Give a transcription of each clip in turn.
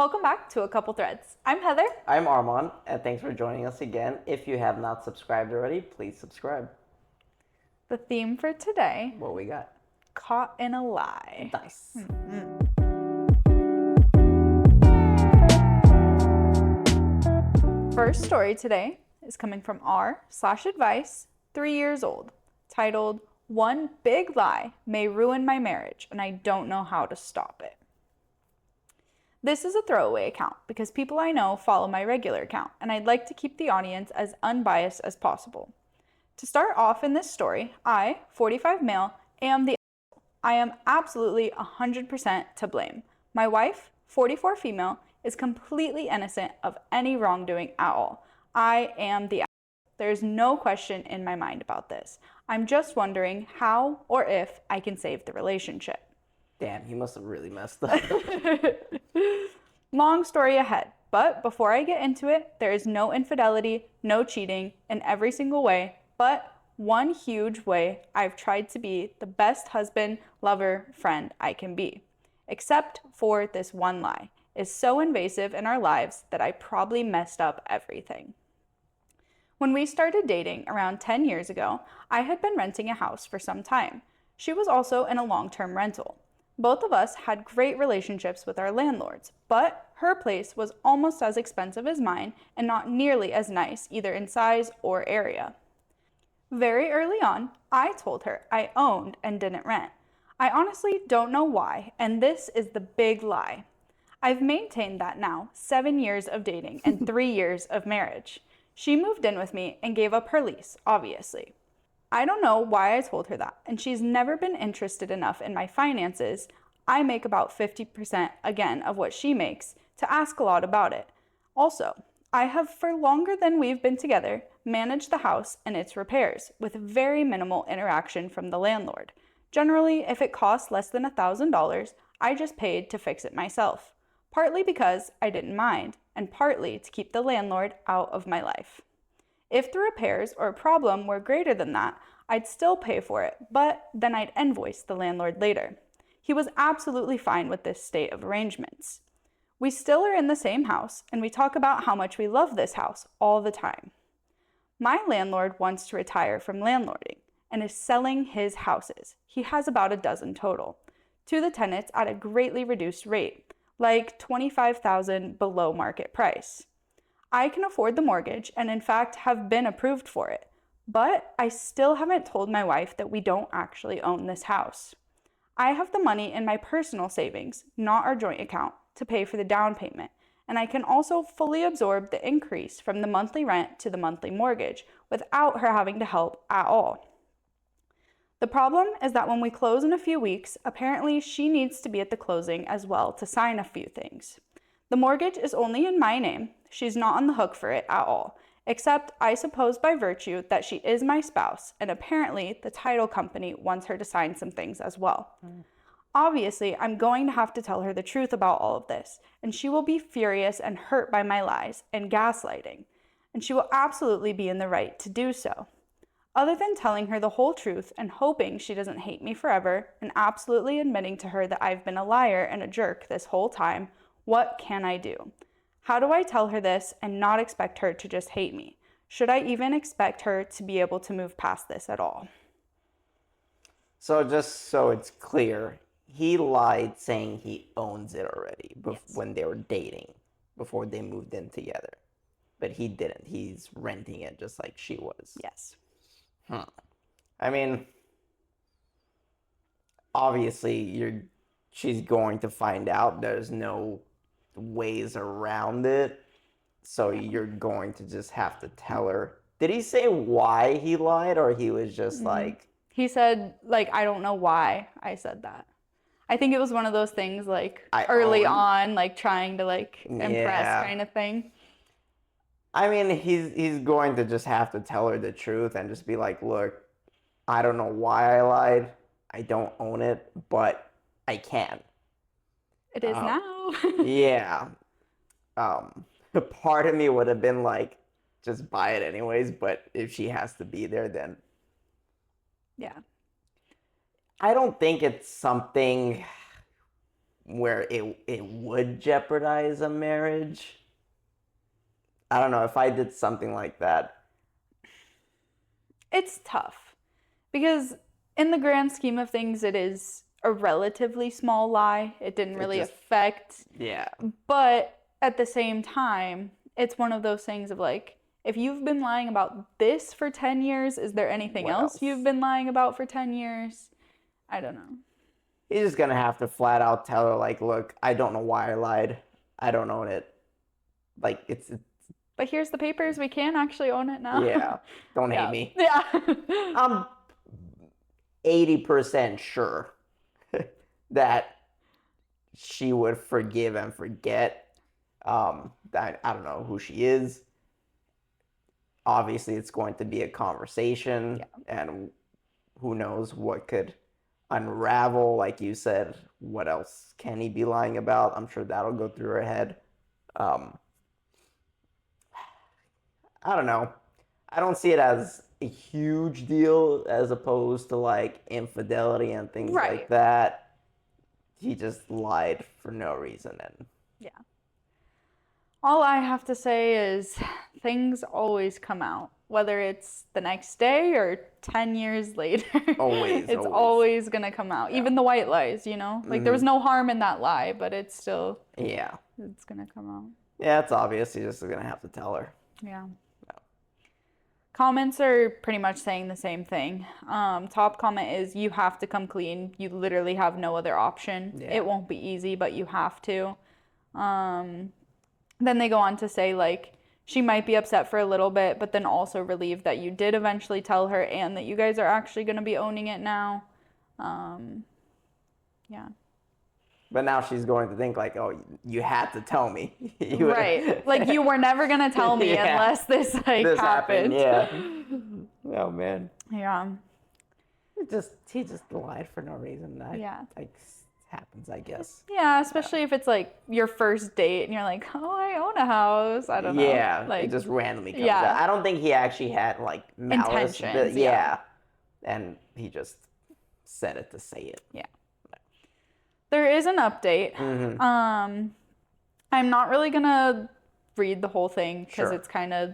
Welcome back to A Couple Threads. I'm Heather. I'm Armand, and thanks for joining us again. If you have not subscribed already, please subscribe. The theme for today, What we got? caught in a lie. Nice. First story today is coming from r/advice, 3 years old, titled, "One Big Lie May Ruin My Marriage, and I Don't Know How to Stop It." This is a throwaway account because people I know follow my regular account, and I'd like to keep the audience as unbiased as possible. To start off in this story, I, 45 male, am the asshole. I am absolutely 100% to blame. My wife, 44 female, is completely innocent of any wrongdoing at all. I am the asshole. There is no question in my mind about this. I'm just wondering how or if I can save the relationship. Damn, he must have really messed up. Long story ahead, but before I get into it, there is no infidelity, no cheating in every single way, but one huge way I've tried to be the best husband, lover, friend I can be. Except for this one lie is so invasive in our lives that I probably messed up everything. When we started dating around 10 years ago, I had been renting a house for some time. She was also in a long-term rental. Both of us had great relationships with our landlords, but her place was almost as expensive as mine and not nearly as nice either in size or area. Very early on, I told her I owned and didn't rent. I honestly don't know why, and this is the big lie. I've maintained that now 7 years of dating and 3 years of marriage. She moved in with me and gave up her lease, obviously. I don't know why I told her that, and she's never been interested enough in my finances. I make about 50% again of what she makes to ask a lot about it. Also, I have for longer than we've been together managed the house and its repairs with very minimal interaction from the landlord. Generally, if it costs less than $1,000, I just paid to fix it myself, partly because I didn't mind, and partly to keep the landlord out of my life. If the repairs or a problem were greater than that, I'd still pay for it, but then I'd invoice the landlord later. He was absolutely fine with this state of arrangements. We still are in the same house, and we talk about how much we love this house all the time. My landlord wants to retire from landlording and is selling his houses. He has about a dozen total, to the tenants at a greatly reduced rate, like $25,000 below market price. I can afford the mortgage and in fact have been approved for it, but I still haven't told my wife that we don't actually own this house. I have the money in my personal savings, not our joint account, to pay for the down payment, and I can also fully absorb the increase from the monthly rent to the monthly mortgage without her having to help at all. The problem is that when we close in a few weeks, apparently she needs to be at the closing as well to sign a few things. The mortgage is only in my name. She's not on the hook for it at all, except I suppose by virtue that she is my spouse, and apparently the title company wants her to sign some things as well. Obviously, I'm going to have to tell her the truth about all of this, and she will be furious and hurt by my lies and gaslighting, and she will absolutely be in the right to do so. Other than telling her the whole truth and hoping she doesn't hate me forever, and absolutely admitting to her that I've been a liar and a jerk this whole time, what can I do? How do I tell her this and not expect her to just hate me? Should I even expect her to be able to move past this at all? So just so it's clear, he lied saying he owns it already Yes. when they were dating, before they moved in together. But he didn't. He's renting it just like she was. Yes. I mean, obviously she's going to find out. There's no ways around it. So you're going to just have to tell her. Did he say why he lied, or he was just like... He said, I don't know why I said that. I think it was one of those things early on, trying to impress kind of thing. I mean, he's going to just have to tell her the truth and just be like, look, I don't know why I lied. I don't own it, but I can. It is now. Yeah. Part of me would have been like, just buy it anyways, but if she has to be there, then... Yeah. I don't think it's something where it would jeopardize a marriage. I don't know if I did something like that. It's tough because in the grand scheme of things, it is a relatively small lie. It didn't really affect. Yeah. But at the same time, it's one of those things of like, if you've been lying about this for 10 years, is there anything else you've been lying about for 10 years? I don't know. He's just gonna have to flat out tell her, like, look, I don't know why I lied. I don't own it. Like, it's But here's the papers. We can actually own it now. yeah. Don't hate me. Yeah. I'm 80% sure that she would forgive and forget. I don't know who she is. Obviously, it's going to be a conversation, and who knows what could unravel. Like you said, what else can he be lying about? I'm sure that'll go through her head. I don't know. I don't see it as a huge deal as opposed to like infidelity and things like that. He just lied for no reason. And yeah. All I have to say is things always come out, whether it's the next day or 10 years later. It's always going to come out. Yeah. Even the white lies, you know? Like there was no harm in that lie, but it's still, it's going to come out. Yeah, it's obvious. He's just going to have to tell her. Yeah. Comments are pretty much saying the same thing. Top comment is, you have to come clean. You literally have no other option. Yeah. It won't be easy, but you have to. Then they go on to say, like, she might be upset for a little bit, but then also relieved that you did eventually tell her and that you guys are actually going to be owning it now. Yeah. But now she's going to think like, oh, you had to tell me. Right. Like you were never going to tell me unless this happened. Yeah. Oh, man. Yeah. He just lied for no reason. Like, happens, I guess. Yeah, especially if it's like your first date and you're like, oh, I own a house. I don't know. Yeah, like, it just randomly comes out. I don't think he actually had like malice. Intentions. And he just said it to say it. Yeah. There is an update. Mm-hmm. I'm not really gonna read the whole thing because it's kind of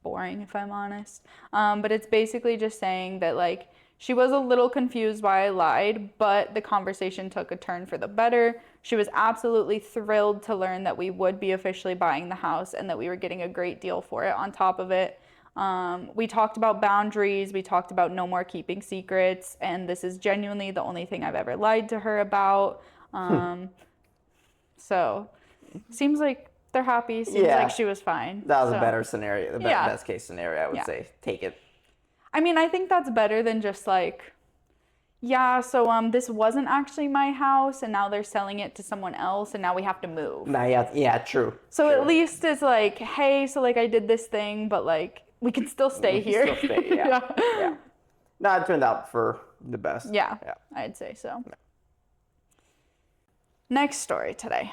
boring, if I'm honest. But it's basically just saying that like she was a little confused why I lied, but the conversation took a turn for the better. She was absolutely thrilled to learn that we would be officially buying the house and that we were getting a great deal for it on top of it. We talked about boundaries. We talked about no more keeping secrets. And this is genuinely the only thing I've ever lied to her about. So seems like they're happy. Seems like she was fine. That was a better scenario. The best case scenario, I would say. Take it. I mean, I think that's better than just like, so this wasn't actually my house and now they're selling it to someone else and now we have to move. True. So at least it's like, hey, so like I did this thing, but like we can still stay here. Yeah. No, it turned out for the best. Yeah. I'd say so. Yeah. Next story today,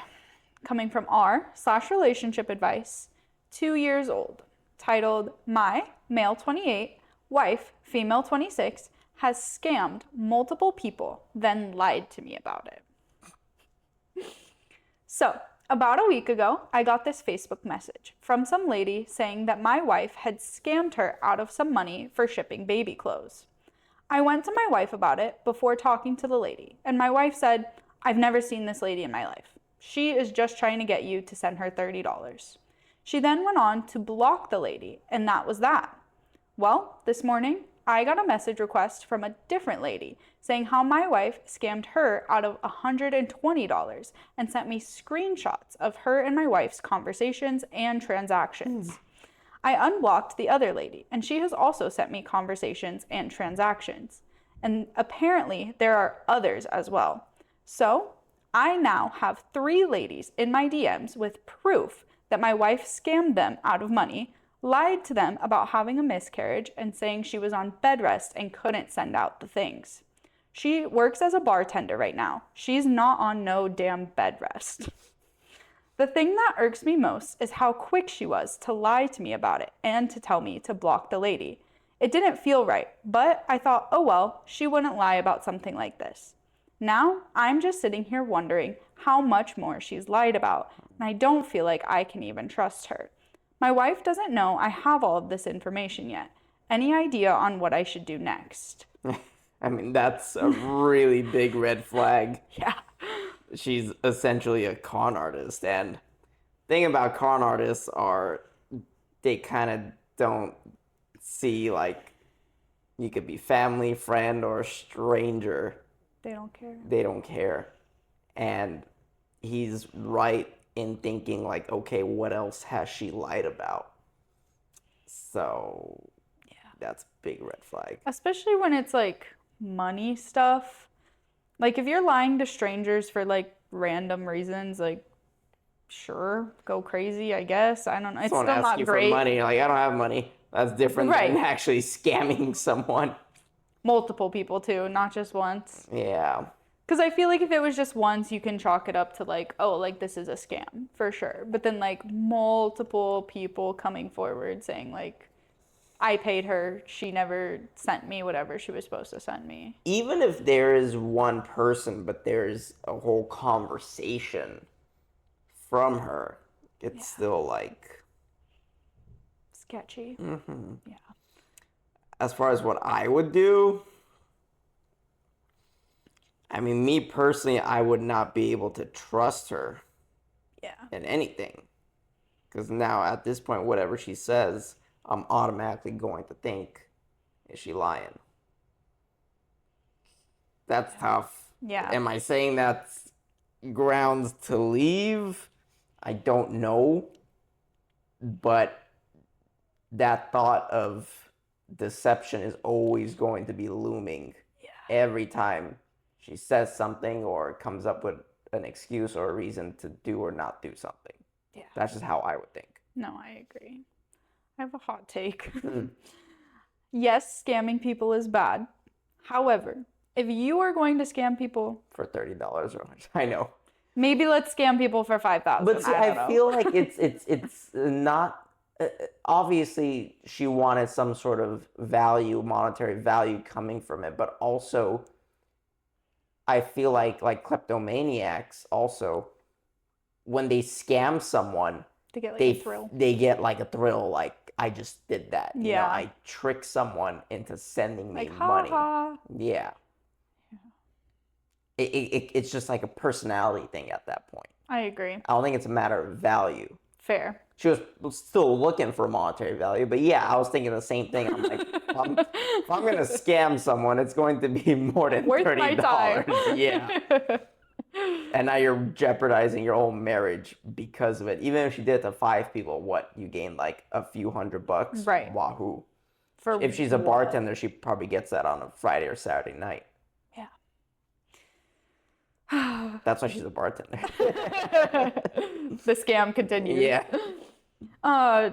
coming from r/relationship advice, 2 years old, titled, My male 28, wife female 26 has scammed multiple people, then lied to me about it. So, about a week ago, I got this Facebook message from some lady saying that my wife had scammed her out of some money for shipping baby clothes. I went to my wife about it before talking to the lady, and my wife said, I've never seen this lady in my life. She is just trying to get you to send her $30. She then went on to block the lady, and that was that. Well, this morning, I got a message request from a different lady saying how my wife scammed her out of $120 and sent me screenshots of her and my wife's conversations and transactions. I unblocked the other lady, and she has also sent me conversations and transactions. And apparently, there are others as well. So, I now have 3 ladies in my DMs with proof that my wife scammed them out of money, lied to them about having a miscarriage, and saying she was on bed rest and couldn't send out the things. She works as a bartender right now. She's not on no damn bed rest. The thing that irks me most is how quick she was to lie to me about it and to tell me to block the lady. It didn't feel right, but I thought, oh well, she wouldn't lie about something like this. Now, I'm just sitting here wondering how much more she's lied about, and I don't feel like I can even trust her. My wife doesn't know I have all of this information yet. Any idea on what I should do next? I mean, that's a really big red flag. Yeah. She's essentially a con artist, and thing about con artists are they kind of don't see like you could be family, friend, or stranger. They don't care. They don't care. And he's right in thinking like, okay, what else has she lied about? So that's a big red flag. Especially when it's like money stuff. Like if you're lying to strangers for like random reasons, like sure, go crazy, I guess. I don't know. It's Someone still asks not you great. for money, like I don't have money. That's different Right. than actually scamming someone. Multiple people too, not just once. Yeah. Because I feel like if it was just once, you can chalk it up to like, oh, like this is a scam for sure. But then like multiple people coming forward saying like, I paid her, she never sent me whatever she was supposed to send me. Even if there is one person, but there's a whole conversation from her, it's still like Sketchy. Yeah. as far as what I would do, I mean, me personally, I would not be able to trust her Yeah. in anything. Because now at this point, whatever she says, I'm automatically going to think, is she lying? That's tough. Yeah. Am I saying that's grounds to leave? I don't know. But that thought of deception is always going to be looming every time she says something or comes up with an excuse or a reason to do or not do something. Yeah. That's just how I would think. No, I agree. I have a hot take. Yes, scamming people is bad. However, if you are going to scam people For $30 or I know. maybe let's scam people for 5,000. But see, I don't know. feel like it's not obviously she wanted some sort of value, monetary value coming from it, but also I feel like kleptomaniacs also when they scam someone, to get like they a thrill. they get like a thrill, like I just did that. You know, Yeah. I tricked someone into sending me Like ha money. ha. Yeah. It's just like a personality thing at that point. I agree. I don't think it's a matter of value. Fair. She was still looking for monetary value, but yeah, I was thinking the same thing. I'm like, if I'm gonna scam someone, it's going to be more than Worth my $30. time. Yeah. And now you're jeopardizing your whole marriage because of it. Even if she did it to 5 people, what you gain like a few $100. Right. Wahoo. For If she's a what? bartender, she probably gets that on a Friday or Saturday night. Yeah. That's why she's a bartender. The scam continues. Yeah.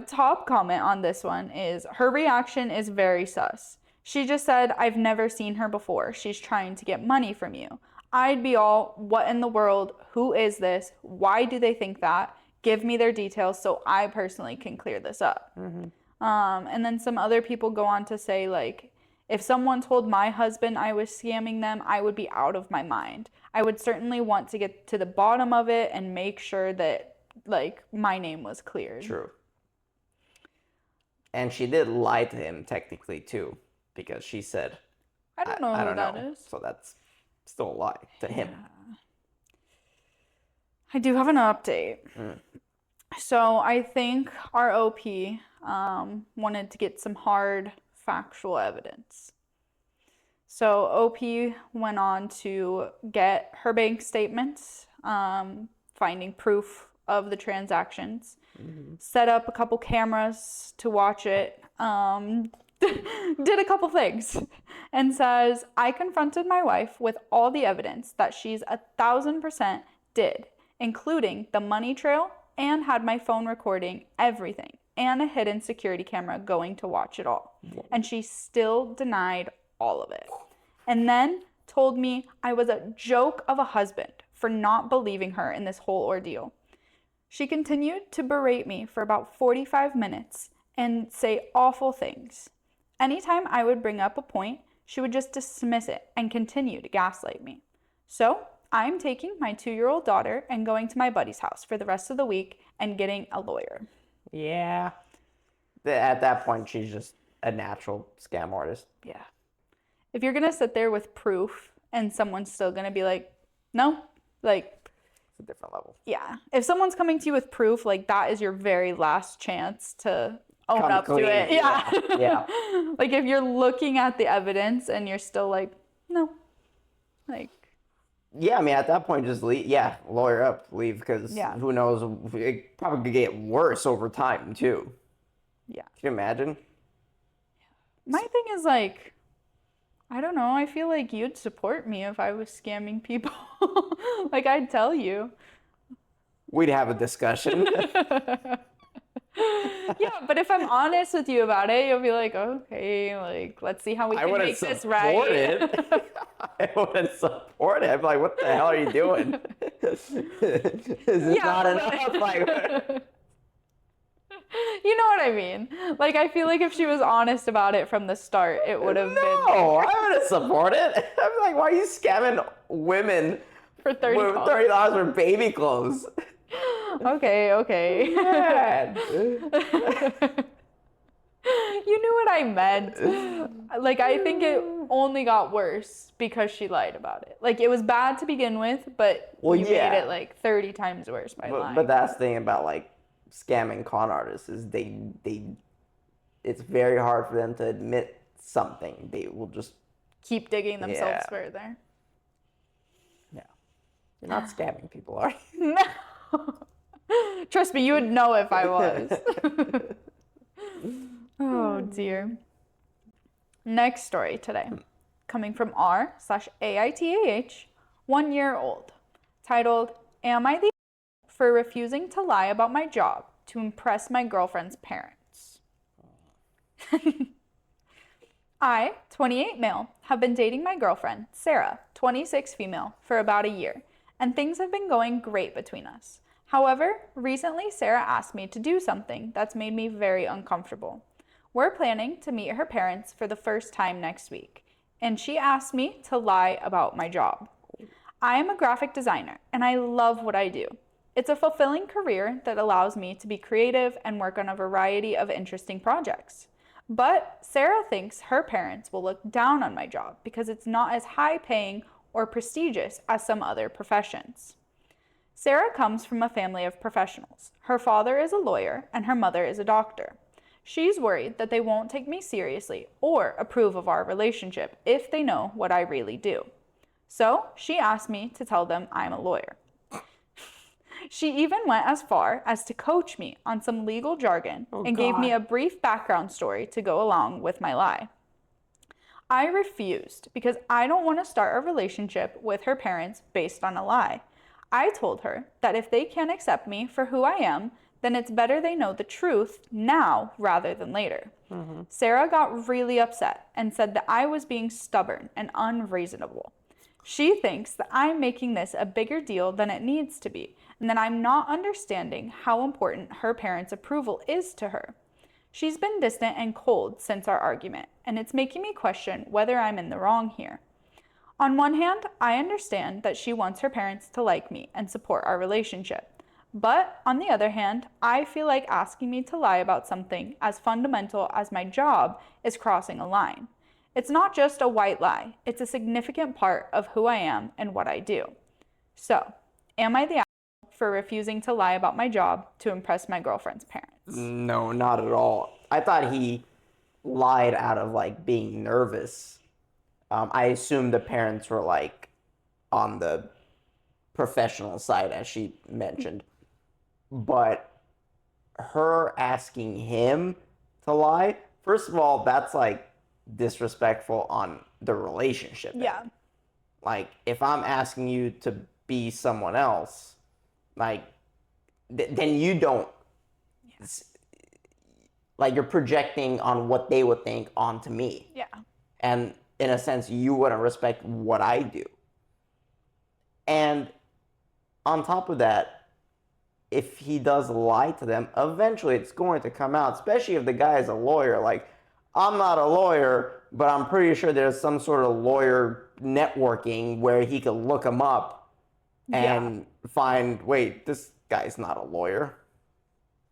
Top comment on this one is her reaction is very sus. She just said, I've never seen her before. She's trying to get money from you. I'd be all, what in the world? Who is this? Why do they think that? Give me their details so I personally can clear this up. And then some other people go on to say, like, if someone told my husband I was scamming them, I would be out of my mind. I would certainly want to get to the bottom of it and make sure that, like, my name was cleared. True. And she did lie to him technically too, because she said, I don't know who that is. So that's still a lie to him. I do have an update. So I think our OP wanted to get some hard factual evidence. So OP went on to get her bank statements, finding proof of the transactions, set up a couple cameras to watch it, did a couple things, and says, I confronted my wife with all the evidence that she's 1,000% did, including the money trail, and had my phone recording everything, and a hidden security camera going to watch it all. And she still denied all of it. And then told me I was a joke of a husband for not believing her in this whole ordeal. She continued to berate me for about 45 minutes and say awful things. Anytime I would bring up a point, she would just dismiss it and continue to gaslight me. So I'm taking my 2-year-old daughter and going to my buddy's house for the rest of the week and getting a lawyer. Yeah. At that point, she's just a natural scam artist. Yeah. If you're going to sit there with proof and someone's still going to be like, no, like, It's a different level. yeah. If someone's coming to you with proof, like, that is your very last chance to own Come up clean. to it. Yeah. Yeah. Like, if you're looking at the evidence and you're still like, no, like, Yeah, I mean, at that point, just leave. Yeah, lawyer up, leave, because Yeah. who knows? It probably could get worse over time, too. yeah. Can you imagine? My thing is like, I don't know. I feel like you'd support me if I was scamming people. Like, I'd tell you. We'd have a discussion. Yeah, but if I'm honest with you about it, you'll be like, okay, like, let's see how we I can wouldn't make this support right. it. I wouldn't support it. I'd be like, what the hell are you doing? Is this Yeah, not but- enough? Like, You know what I mean? Like, I feel like if she was honest about it from the start, it would have been no, I wouldn't support it. I'd be like, why are you scamming women for 30 with calls. $30 for baby clothes? Okay. Man. You knew what I meant. Like, I think it only got worse because she lied about it. Like, it was bad to begin with, but Well, you yeah. made it like 30 times worse by lying. But that's the thing about like scamming con artists is they it's very hard for them to admit something. They will just Keep digging themselves Yeah. further. you're not scamming people, are you? No. Trust me, you would know if I was. Oh dear. Next story today, coming from r/AITAH, 1 year old, titled, Am I the for refusing to lie about my job to impress my girlfriend's parents? I, 28 male, have been dating my girlfriend, Sarah, 26 female, for about a year, and things have been going great between us. However, recently Sarah asked me to do something that's made me very uncomfortable. We're planning to meet her parents for the first time next week, and she asked me to lie about my job. I am a graphic designer, and I love what I do. It's a fulfilling career that allows me to be creative and work on a variety of interesting projects. But Sarah thinks her parents will look down on my job because it's not as high paying or prestigious as some other professions. Sarah comes from a family of professionals. Her father is a lawyer and her mother is a doctor. She's worried that they won't take me seriously or approve of our relationship if they know what I really do. So she asked me to tell them I'm a lawyer. She even went as far as to coach me on some legal jargon and gave me a brief background story to go along with my lie. I refused because I don't want to start a relationship with her parents based on a lie. I told her that if they can't accept me for who I am, then it's better they know the truth now rather than later. Sarah got really upset and said that I was being stubborn and unreasonable. She thinks that I'm making this a bigger deal than it needs to be, and that I'm not understanding how important her parents' approval is to her. She's been distant and cold since our argument, and it's making me question whether I'm in the wrong here. On one hand, I understand that she wants her parents to like me and support our relationship. But on the other hand, I feel like asking me to lie about something as fundamental as my job is crossing a line. It's not just a white lie, it's a significant part of who I am and what I do. So, am I the asshole for refusing to lie about my job to impress my girlfriend's parents? No, not at all. I thought he lied out of like being nervous. I assume the parents were like on the professional side, as she mentioned. But her asking him to lie, first of all, that's like disrespectful on the relationship. Yeah. Like, if I'm asking you to be someone else, like, then you don't, like, you're projecting on what they would think onto me. Yeah. And in a sense, you wouldn't respect what I do. And on top of that, if he does lie to them, eventually it's going to come out, especially if the guy is a lawyer. Like, I'm not a lawyer, but I'm pretty sure there's some sort of lawyer networking where he could look him up and find, wait, this guy's not a lawyer.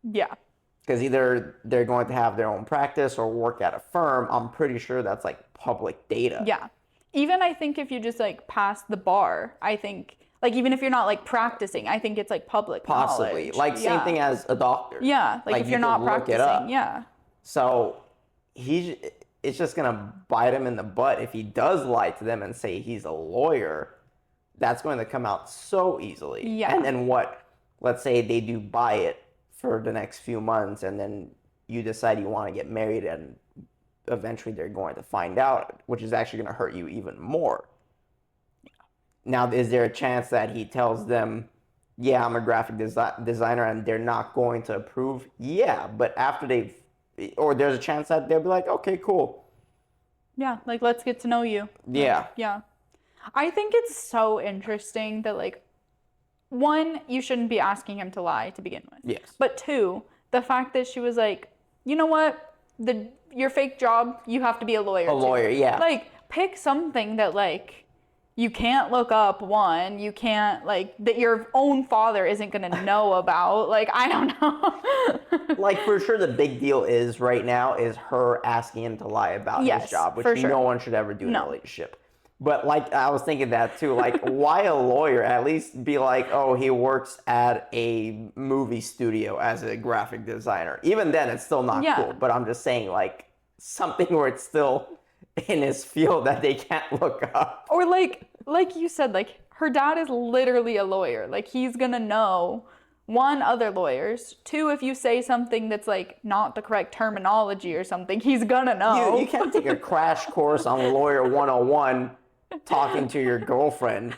Yeah. Because either they're going to have their own practice or work at a firm. I'm pretty sure that's like public data. Yeah. Even I think if you just like pass the bar, I think like even if you're not like practicing, I think it's like public Possibly. knowledge. Like same thing as a doctor. Yeah, like if you you're not can look it practicing, up. yeah. So it's just gonna bite him in the butt if he does lie to them and say he's a lawyer. That's going to come out so easily. Yeah. And then what? Let's say they do buy it for the next few months, and then you decide you want to get married, and eventually they're going to find out, which is actually going to hurt you even more. Now, is there a chance that he tells them, yeah, I'm a graphic designer, and they're not going to approve? Yeah, but after or there's a chance that they'll be like, okay, cool. Yeah, like let's get to know you. Yeah. Like, yeah. I think it's so interesting that like one, you shouldn't be asking him to lie to begin with. Yes. But two, the fact that she was like, you know what? Your fake job, you have to be a lawyer. A lawyer, yeah. Like, pick something that like you can't look up, one, you can't like that your own father isn't gonna know about. Like, I don't know. Like for sure the big deal is right now is her asking him to lie about his job, which no one should ever do in a relationship. But like I was thinking that too, like why a lawyer? At least be like, oh, he works at a movie studio as a graphic designer. Even then, it's still not cool. But I'm just saying, like something where it's still in his field that they can't look up. Or like you said, like her dad is literally a lawyer. Like he's gonna know. One, other lawyers. Two, if you say something that's like not the correct terminology or something, he's gonna know. You can't take a crash course on Lawyer 101 talking to your girlfriend.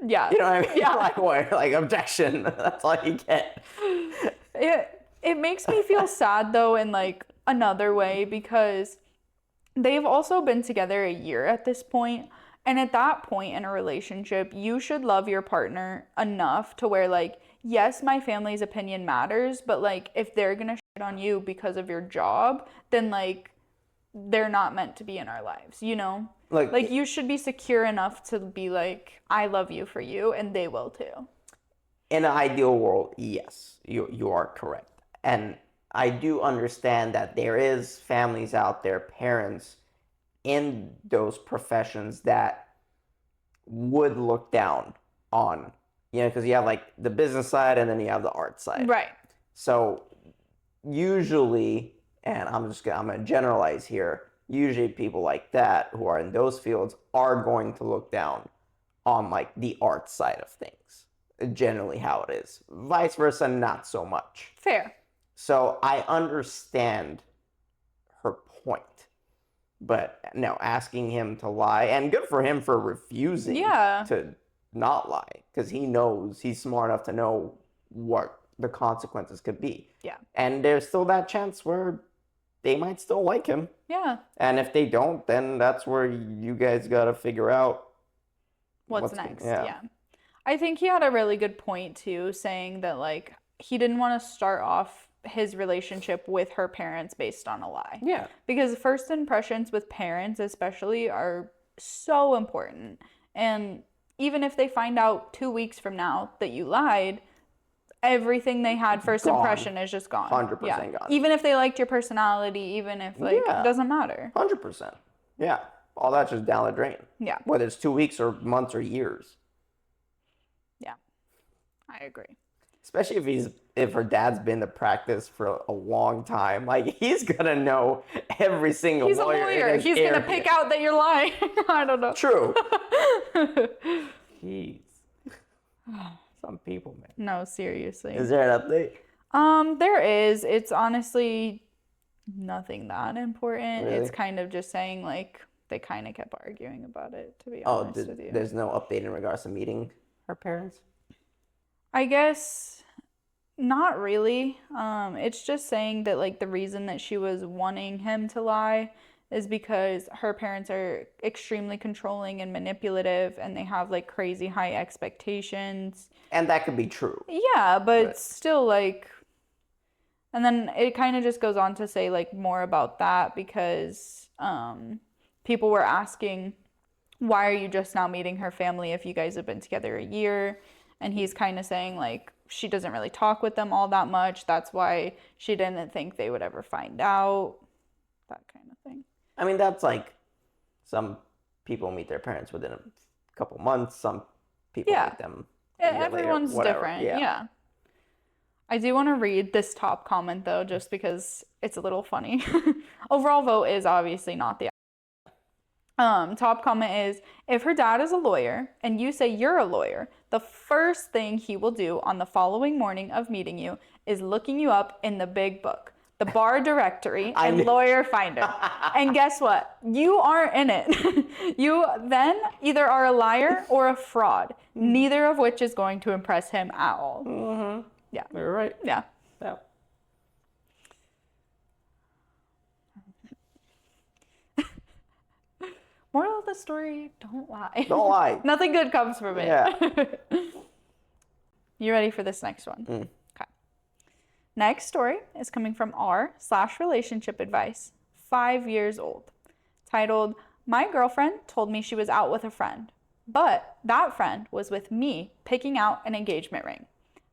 Yeah. You know what I mean? Yeah. Like what? Like objection. That's all you get. It makes me feel sad though in like another way because they've also been together a year at this point. And at that point in a relationship, you should love your partner enough to where like, yes, my family's opinion matters, but like if they're gonna shit on you because of your job, then like they're not meant to be in our lives, you know? Like you should be secure enough to be like, I love you for you, and they will too. In an ideal world, yes, you are correct. And I do understand that there is families out there, parents in those professions that would look down on, because you have like the business side and then you have the art side. Right. So usually, and I'm gonna generalize here, usually people like that who are in those fields are going to look down on like the art side of things. Generally how it is. Vice versa, not so much. Fair. So I understand her point. But no, asking him to lie, and good for him for refusing to not lie, because he knows, he's smart enough to know what the consequences could be. Yeah. And there's still that chance where they might still like him. Yeah. And if they don't, then that's where you guys got to figure out what's next. Yeah. I think he had a really good point too, saying that like he didn't want to start off his relationship with her parents based on a lie. Yeah. Because first impressions with parents especially are so important. And even if they find out 2 weeks from now that you lied, everything they had first impression is just gone. 100% gone. Even if they liked your personality, even if like it doesn't matter. 100%. Yeah. All that's just down the drain. Yeah. Whether it's 2 weeks or months or years. Yeah. I agree. Especially if her dad's been to practice for a long time. Like, he's gonna know every single lawyer. He's a lawyer. He's gonna pick out that you're lying. I don't know. True. Jeez. Some people, man. No, seriously. Is there an update? There is. It's honestly nothing that important. Really? It's kind of just saying like they kind of kept arguing about it, to be honest with you. There's no update in regards to meeting her parents? I guess not really. It's just saying that like the reason that she was wanting him to lie is because her parents are extremely controlling and manipulative, and they have like crazy high expectations. And that could be true. Yeah, but still like, and then it kind of just goes on to say like more about that because people were asking why are you just now meeting her family if you guys have been together a year? And he's kind of saying, like, she doesn't really talk with them all that much. That's why she didn't think they would ever find out. That kind of thing. I mean, that's like some people meet their parents within a couple months. Some people Yeah. meet them a year later, Everyone's whatever. different. Yeah. Yeah. I do want to read this top comment though, just because it's a little funny. Overall vote is obviously not the top comment is, if her dad is a lawyer and you say you're a lawyer, the first thing he will do on the following morning of meeting you is looking you up in the big book, the bar directory and lawyer finder. And guess what? You aren't in it. You then either are a liar or a fraud, neither of which is going to impress him at all. Mm-hmm. Yeah. You're right. Yeah. Yeah. Moral of the story, don't lie. Don't lie. Nothing good comes from it. Yeah. You ready for this next one? Okay. Next story is coming from r/relationship advice, 5 years old, titled, "My girlfriend told me she was out with a friend, but that friend was with me picking out an engagement ring.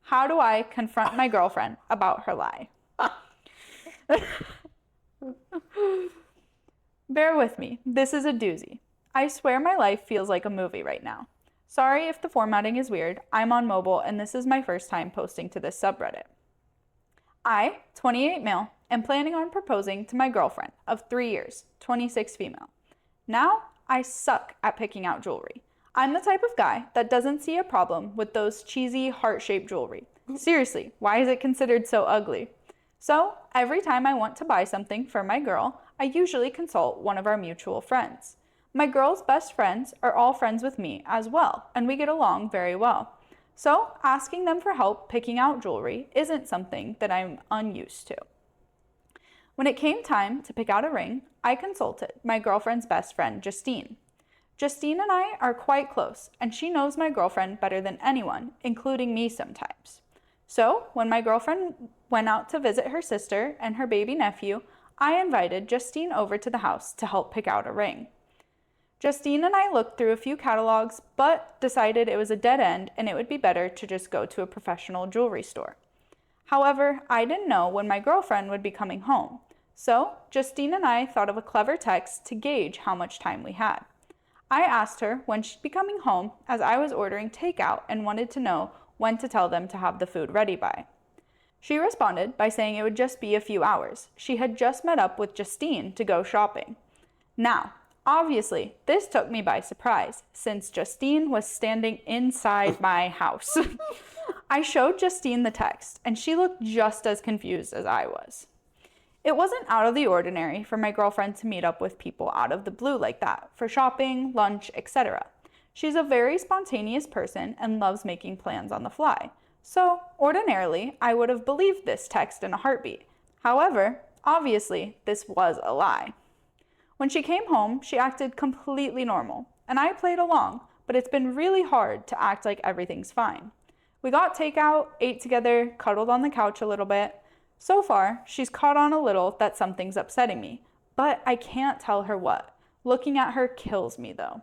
How do I confront my girlfriend about her lie?" Bear with me, this is a doozy. I swear my life feels like a movie right now. Sorry if the formatting is weird, I'm on mobile and this is my first time posting to this subreddit. I, 28 male, am planning on proposing to my girlfriend of 3 years, 26 female. Now, I suck at picking out jewelry. I'm the type of guy that doesn't see a problem with those cheesy heart-shaped jewelry. Seriously, why is it considered so ugly? So, every time I want to buy something for my girl, I usually consult one of our mutual friends. My girl's best friends are all friends with me as well, and we get along very well. So, asking them for help picking out jewelry isn't something that I'm unused to. When it came time to pick out a ring, I consulted my girlfriend's best friend, Justine. Justine and I are quite close, and she knows my girlfriend better than anyone, including me sometimes. So, when my girlfriend went out to visit her sister and her baby nephew, I invited Justine over to the house to help pick out a ring. Justine and I looked through a few catalogs, but decided it was a dead end and it would be better to just go to a professional jewelry store. However, I didn't know when my girlfriend would be coming home, so Justine and I thought of a clever text to gauge how much time we had. I asked her when she'd be coming home, as I was ordering takeout and wanted to know when to tell them to have the food ready by. She responded by saying it would just be a few hours. She had just met up with Justine to go shopping. Now, obviously, this took me by surprise, since Justine was standing inside my house. I showed Justine the text, and she looked just as confused as I was. It wasn't out of the ordinary for my girlfriend to meet up with people out of the blue like that, for shopping, lunch, etc. She's a very spontaneous person and loves making plans on the fly. So, ordinarily, I would have believed this text in a heartbeat. However, obviously, this was a lie. When she came home, she acted completely normal, and I played along, but it's been really hard to act like everything's fine. We got takeout, ate together, cuddled on the couch a little bit. So far, she's caught on a little that something's upsetting me, but I can't tell her what. Looking at her kills me, though.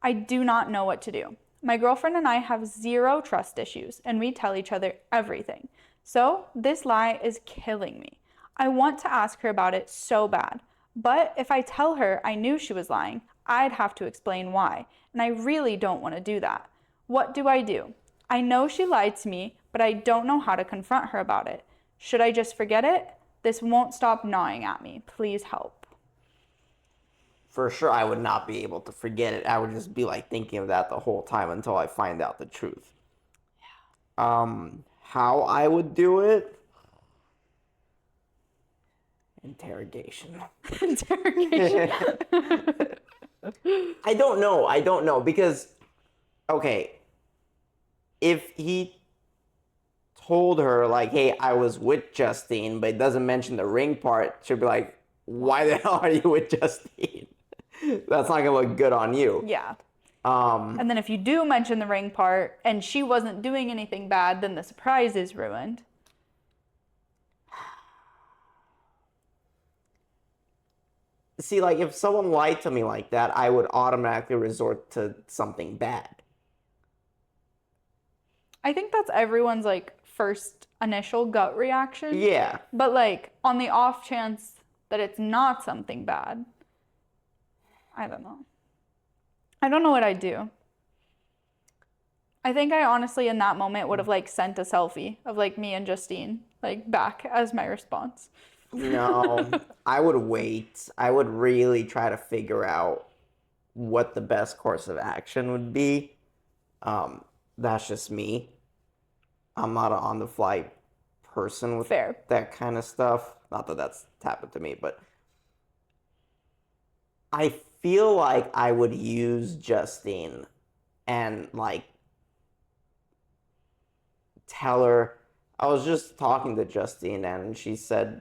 I do not know what to do. My girlfriend and I have zero trust issues, and we tell each other everything. So, this lie is killing me. I want to ask her about it so bad, but if I tell her I knew she was lying, I'd have to explain why, and I really don't want to do that. What do? I know she lied to me, but I don't know how to confront her about it. Should I just forget it? This won't stop gnawing at me. Please help. For sure, I would not be able to forget it. I would just be like thinking of that the whole time until I find out the truth. Yeah. How I would do it? Interrogation. Interrogation. I don't know because, okay, if he told her like, hey, I was with Justine, but it doesn't mention the ring part, she'll be like, why the hell are you with Justine? That's not gonna look good on you. Yeah. And then if you do mention the ring part and she wasn't doing anything bad, then the surprise is ruined. see, like, if someone lied to me like that, I would automatically resort to something bad. I think that's everyone's like first initial gut reaction. Yeah. But like on the off chance that it's not something bad, I don't know. I don't know what I'd do. I think I honestly in that moment would have like sent a selfie of like me and Justine like back as my response. No, I would wait. I would really try to figure out what the best course of action would be. That's just me. I'm not an on the fly person with Fair. that kind of stuff. Not that that's happened to me, but I feel like I would use Justine and like tell her. I was just talking to Justine and she said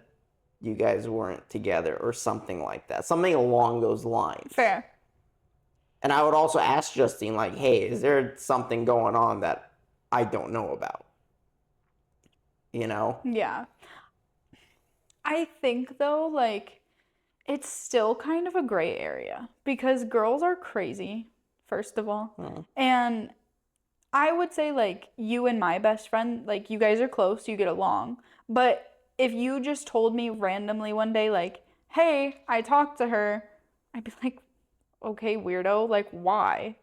you guys weren't together or something like that. Something along those lines. Fair. And I would also ask Justine, like, hey, is there something going on that I don't know about? You know? Yeah. I think though, like, it's still kind of a gray area because girls are crazy, first of all. And I would say, like, you and my best friend, like, you guys are close, you get along. But if you just told me randomly one day, like, hey, I talked to her, I'd be like, okay, weirdo, like, why?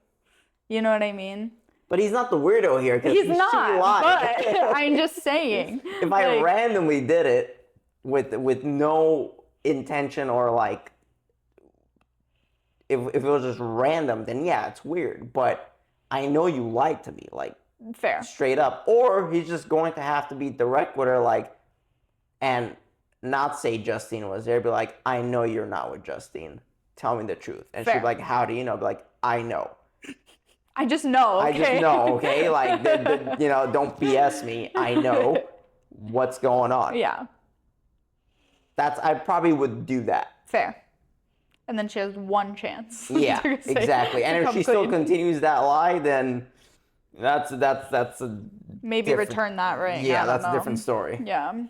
You know what I mean? But he's not the weirdo here because He's she not, lied. but I'm just saying. If I like, randomly did it with no intention or like if it was just random, then yeah, it's weird. But I know you lied to me, like fair. straight up. Or he's just going to have to be direct with her, like, and not say Justine was there, be like, I know you're not with Justine. Tell me the truth. And she'd Fair. be like, how do you know? Be like, I know. I just know, okay? I just know, okay? Like, you know, don't BS me. I know what's going on. Yeah, I probably would do that. fair. And then she has one chance. Yeah, to say- exactly. And to if come she still clean. continues that lie, then that's a Maybe different- return that ring. Yeah, I don't that's a know. different story. Yeah.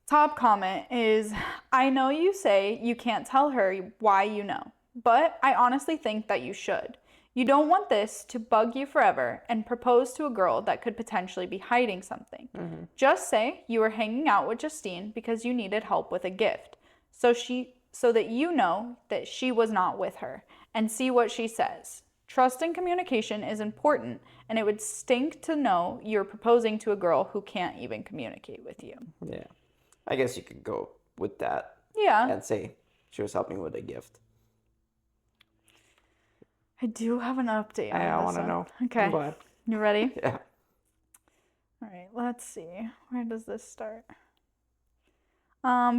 Top comment is, I know you say you can't tell her why you know, but I honestly think that you should. You don't want this to bug you forever and propose to a girl that could potentially be hiding something. Just say you were hanging out with Justine because you needed help with a gift. So that you know that she was not with her, and see what she says. Trust and communication is important, and it would stink to know you're proposing to a girl who can't even communicate with you. Yeah. I guess you could go with that. Yeah. And say she was helping with a gift. I do have an update on I this want to one. know. Okay. Go ahead. You ready? Yeah. All right, let's see. Where does this start?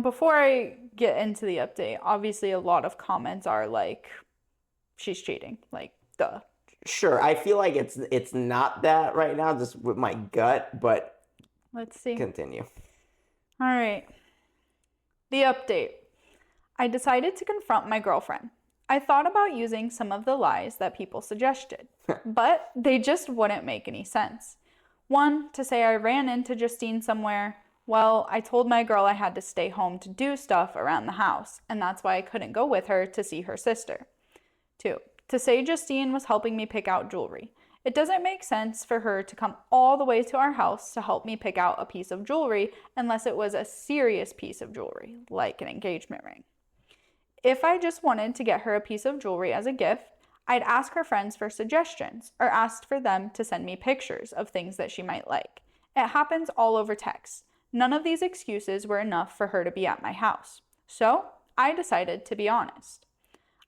Before I get into the update, obviously a lot of comments are like, she's cheating. Like, duh. Sure. I feel like it's not that right now, just with my gut, but Let's see. continue. All right. The update. I decided to confront my girlfriend. I thought about using some of the lies that people suggested, but they just wouldn't make any sense. One, to say I ran into Justine somewhere. Well, I told my girl I had to stay home to do stuff around the house, and that's why I couldn't go with her to see her sister. Two, to say Justine was helping me pick out jewelry. It doesn't make sense for her to come all the way to our house to help me pick out a piece of jewelry unless it was a serious piece of jewelry, like an engagement ring. If I just wanted to get her a piece of jewelry as a gift, I'd ask her friends for suggestions or asked for them to send me pictures of things that she might like. It happens all over text. None of these excuses were enough for her to be at my house. So I decided to be honest.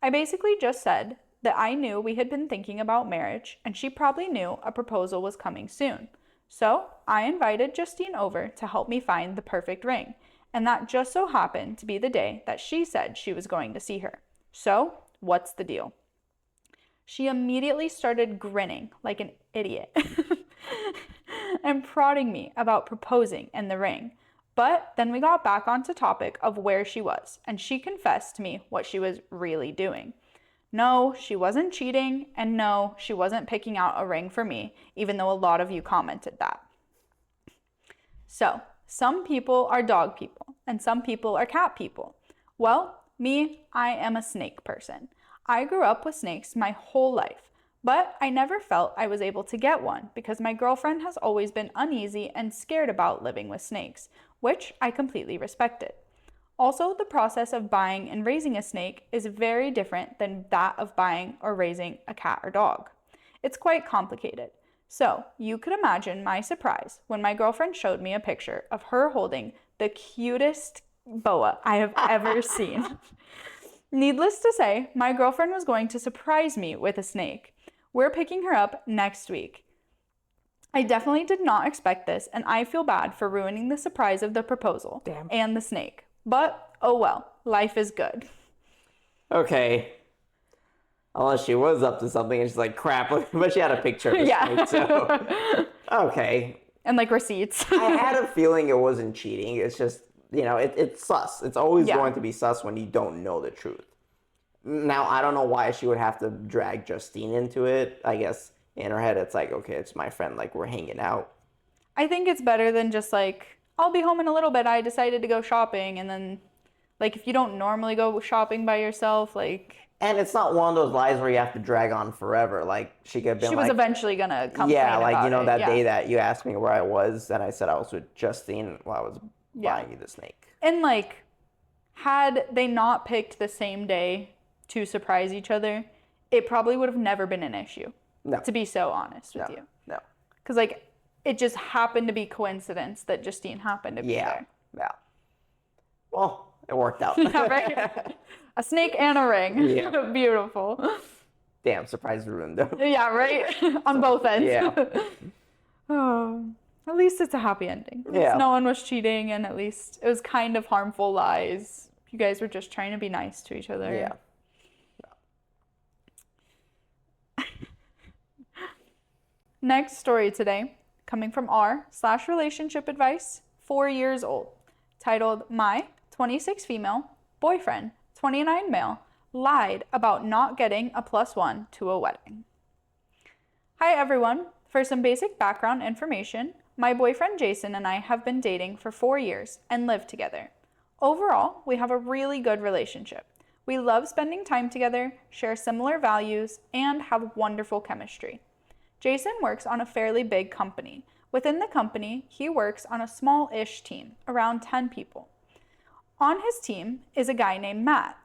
I basically just said that I knew we had been thinking about marriage and she probably knew a proposal was coming soon. So I invited Justine over to help me find the perfect ring. And that just so happened to be the day that she said she was going to see her. So what's the deal? She immediately started grinning like an idiot and prodding me about proposing and the ring. But then we got back onto topic of where she was, and she confessed to me what she was really doing. No, she wasn't cheating, and no, she wasn't picking out a ring for me, even though a lot of you commented that. So, some people are dog people, and some people are cat people. Well, Me, I am a snake person. I grew up with snakes my whole life, but I never felt I was able to get one because my girlfriend has always been uneasy and scared about living with snakes, which I completely respected. Also, the process of buying and raising a snake is very different than that of buying or raising a cat or dog. It's quite complicated. So, you could imagine my surprise when my girlfriend showed me a picture of her holding the cutest boa I have ever seen. Needless to say, my girlfriend was going to surprise me with a snake. We're picking her up next week. I definitely did not expect this, and I feel bad for ruining the surprise of the proposal Damn. and the snake. But oh well, life is good. Okay. Unless she was up to something and she's like, crap, but she had a picture of the Yeah. snake, so. Okay. And like receipts. I had a feeling it wasn't cheating. It's just, it's sus. It's always Yeah. going to be sus when you don't know the truth. Now, I don't know why she would have to drag Justine into it. I guess in her head, it's like, okay, it's my friend, like, we're hanging out. I think it's better than just like, I'll be home in a little bit. I decided to go shopping. And then, like, if you don't normally go shopping by yourself, like, And it's not one of those lies where you have to drag on forever. Like, she could have been she was like, eventually gonna come yeah, clean like, about it. that Yeah. day that you asked me where I was, and I said I was with Justine while I was Yeah. buying you the snake. And like, had they not picked the same day to surprise each other, it probably would have never been an issue. No. To be so honest with No. you. No. Because like, it just happened to be coincidence that Justine happened to be Yeah. there. Yeah. Well, it worked out. Yeah, right? A snake and a ring. Yeah. Beautiful. Damn, surprise ruined though. Yeah, right? On both ends. Yeah. Oh, at least it's a happy ending. At least Yeah. no one was cheating, and at least it was kind of harmful lies. You guys were just trying to be nice to each other. Yeah. Next story today, coming from r/relationship advice, 4 years old, titled My 26 female boyfriend, 29 male, lied about not getting a +1 to a wedding. Hi everyone. For some basic background information, my boyfriend Jason and I have been dating for 4 years and live together. Overall, we have a really good relationship. We love spending time together, share similar values, and have wonderful chemistry. Jason works on a fairly big company. Within the company, he works on a small-ish team, around 10 people. On his team is a guy named Matt,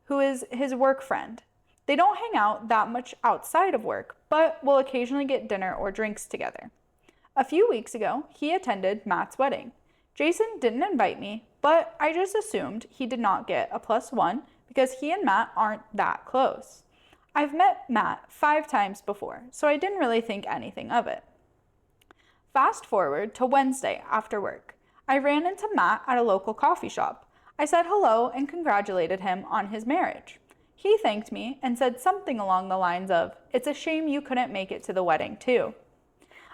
who is his work friend. They don't hang out that much outside of work, but will occasionally get dinner or drinks together. A few weeks ago, he attended Matt's wedding. Jason didn't invite me, but I just assumed he did not get a +1 because he and Matt aren't that close. I've met Matt 5 times before, so I didn't really think anything of it. Fast forward to Wednesday after work. I ran into Matt at a local coffee shop. I said hello and congratulated him on his marriage. He thanked me and said something along the lines of, "It's a shame you couldn't make it to the wedding too."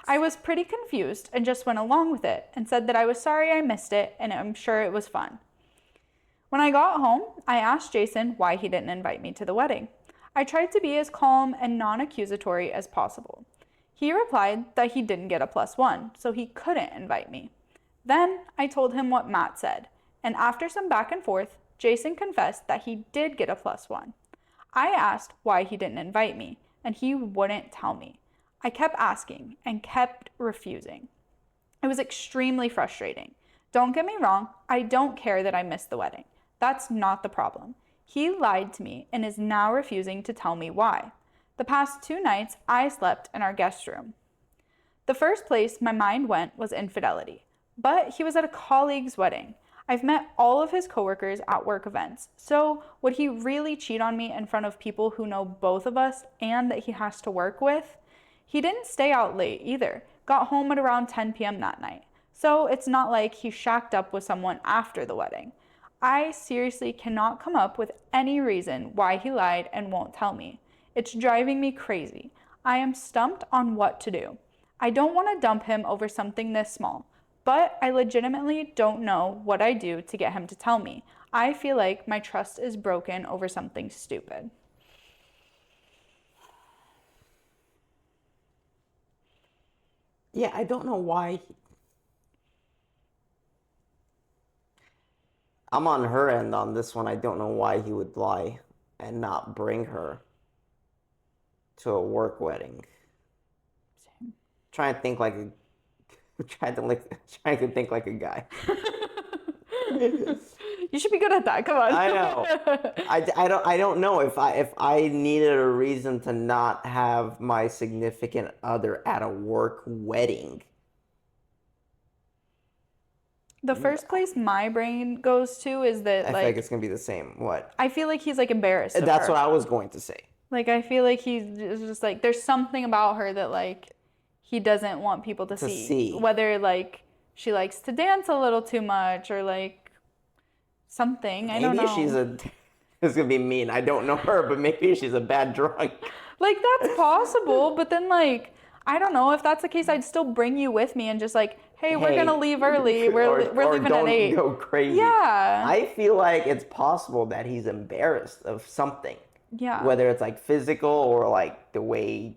I was pretty confused and just went along with it and said that I was sorry I missed it and I'm sure it was fun. When I got home, I asked Jason why he didn't invite me to the wedding. I tried to be as calm and non-accusatory as possible. He replied that he didn't get a +1, so he couldn't invite me. Then I told him what Matt said, and after some back and forth, Jason confessed that he did get a +1. I asked why he didn't invite me, and he wouldn't tell me. I kept asking and kept refusing. It was extremely frustrating. Don't get me wrong, I don't care that I missed the wedding. That's not the problem. He lied to me and is now refusing to tell me why. The past 2 nights, I slept in our guest room. The first place my mind went was infidelity, but he was at a colleague's wedding. I've met all of his coworkers at work events, so would he really cheat on me in front of people who know both of us and that he has to work with? He didn't stay out late either, got home at around 10 p.m. that night, so it's not like he shacked up with someone after the wedding. I seriously cannot come up with any reason why he lied and won't tell me. It's driving me crazy. I am stumped on what to do. I don't want to dump him over something this small, but I legitimately don't know what I do to get him to tell me. I feel like my trust is broken over something stupid. Yeah, I don't know why. I'm on her end on this one. I don't know why he would lie and not bring her to a work wedding. Same. Trying to think like a trying to think like a guy. You should be good at that. Come on. I know. I don't know if I needed a reason to not have my significant other at a work wedding. The first place my brain goes to is that I feel like it's gonna be the same. What? I feel like he's like embarrassed of That's her. what I was going to say. Like I feel like he's just like there's something about her that like he doesn't want people to see. Whether like she likes to dance a little too much or like something. I don't know. Maybe she's a. It's gonna be mean. I don't know her, but maybe she's a bad drunk. Like that's possible, but then like I don't know if that's the case. I'd still bring you with me and just like, hey, we're gonna leave early. We're leaving at 8. Go crazy. Yeah. I feel like it's possible that he's embarrassed of something. Yeah. Whether it's like physical or like the way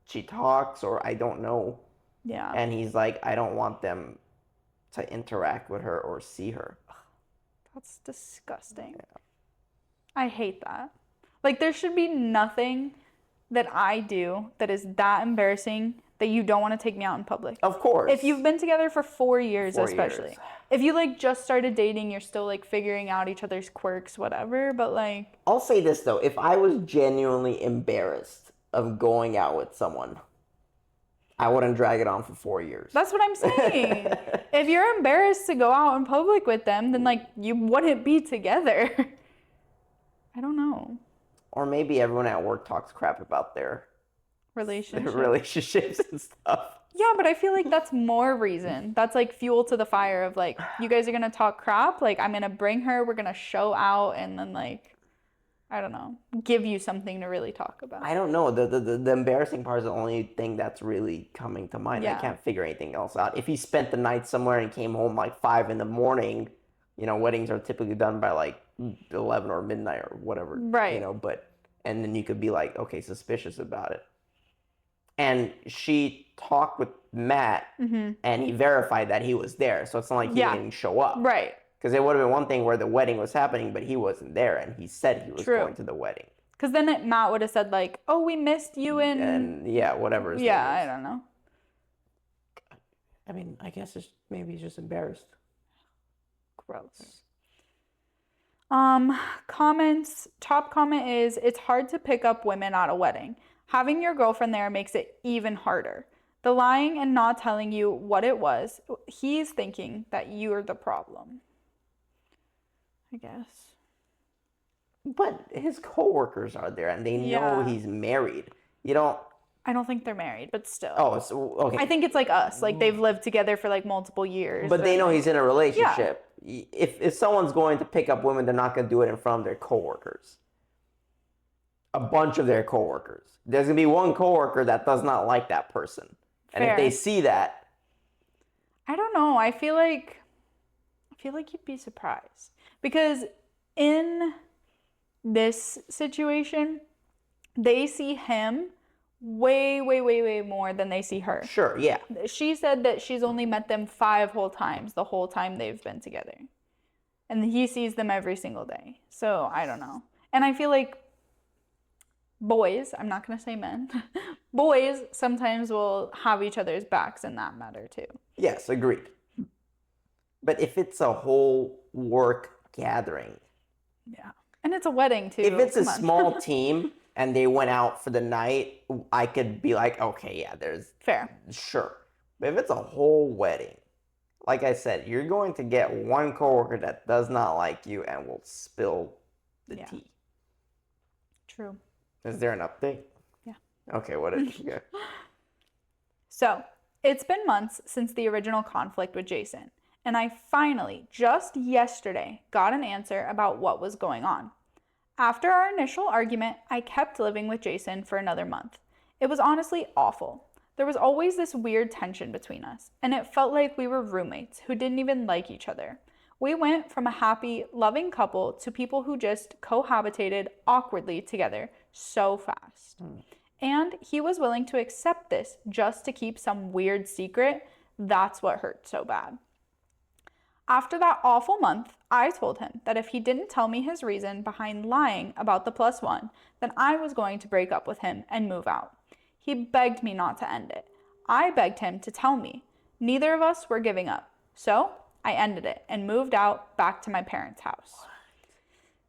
she talks or I don't know. Yeah. And he's like, I don't want them to interact with her or see her. That's disgusting. Yeah. I hate that. Like there should be nothing that I do that is that embarrassing that you don't want to take me out in public. Of course. If you've been together for 4 years, especially. If you like just started dating, you're still like figuring out each other's quirks, whatever, but like I'll say this though, if I was genuinely embarrassed of going out with someone, I wouldn't drag it on for 4 years. That's what I'm saying. If you're embarrassed to go out in public with them, then like you wouldn't be together. I don't know. Or maybe everyone at work talks crap about their relationships and stuff. Yeah, but I feel like that's more reason. That's like fuel to the fire of like, you guys are going to talk crap. Like, I'm going to bring her. We're going to show out. And then like, I don't know, give you something to really talk about. I don't know. The embarrassing part is the only thing that's really coming to mind. Yeah. I can't figure anything else out. If he spent the night somewhere and came home like 5 a.m, weddings are typically done by like 11 or midnight or whatever. Right. And then you could be like, okay, suspicious about it. And she talked with Matt, and he verified that he was there. So it's not like he didn't show up. Right. Because it would have been one thing where the wedding was happening, but he wasn't there, and he said he was going to the wedding. Because then Matt would have said like, oh, we missed you and yeah, whatever his name is. I don't know. I mean, I guess maybe he's just embarrassed. Gross. Comments. Top comment is, it's hard to pick up women at a wedding. Having your girlfriend there makes it even harder. The lying and not telling you what it was, he's thinking that you're the problem. I guess. But his coworkers are there and they know he's married. I don't think they're married, but still. Oh, so, okay. I think it's like us. Like they've lived together for like multiple years. But they know he's in a relationship. Yeah. If someone's going to pick up women, they're not going to do it in front of their coworkers. A bunch of their coworkers. There's going to be one coworker that does not like that person. And if they see that, I don't know. I feel like you'd be surprised. Because in this situation, they see him way, way, way, way more than they see her. Sure, yeah. She said that she's only met them 5 whole times the whole time they've been together. And he sees them every single day. So, I don't know. And I feel like boys, I'm not going to say men, boys sometimes will have each other's backs in that matter too. Yes, agreed. But if it's a whole work gathering. Yeah. And it's a wedding too. If it's a small team and they went out for the night, I could be like, okay, yeah, there's... Fair. Sure. But if it's a whole wedding, like I said, you're going to get one coworker that does not like you and will spill the tea. True. Is there an update? Yeah. Okay, what is it? So, it's been months since the original conflict with Jason, and I finally, just yesterday, got an answer about what was going on. After our initial argument, I kept living with Jason for another month. It was honestly awful. There was always this weird tension between us, and it felt like we were roommates who didn't even like each other. We went from a happy, loving couple to people who just cohabitated awkwardly together so fast. And he was willing to accept this just to keep some weird secret. That's what hurt so bad. After that awful month, I told him that if he didn't tell me his reason behind lying about the +1, then I was going to break up with him and move out. He begged me not to end it. I begged him to tell me. Neither of us were giving up. So I ended it and moved out back to my parents' house.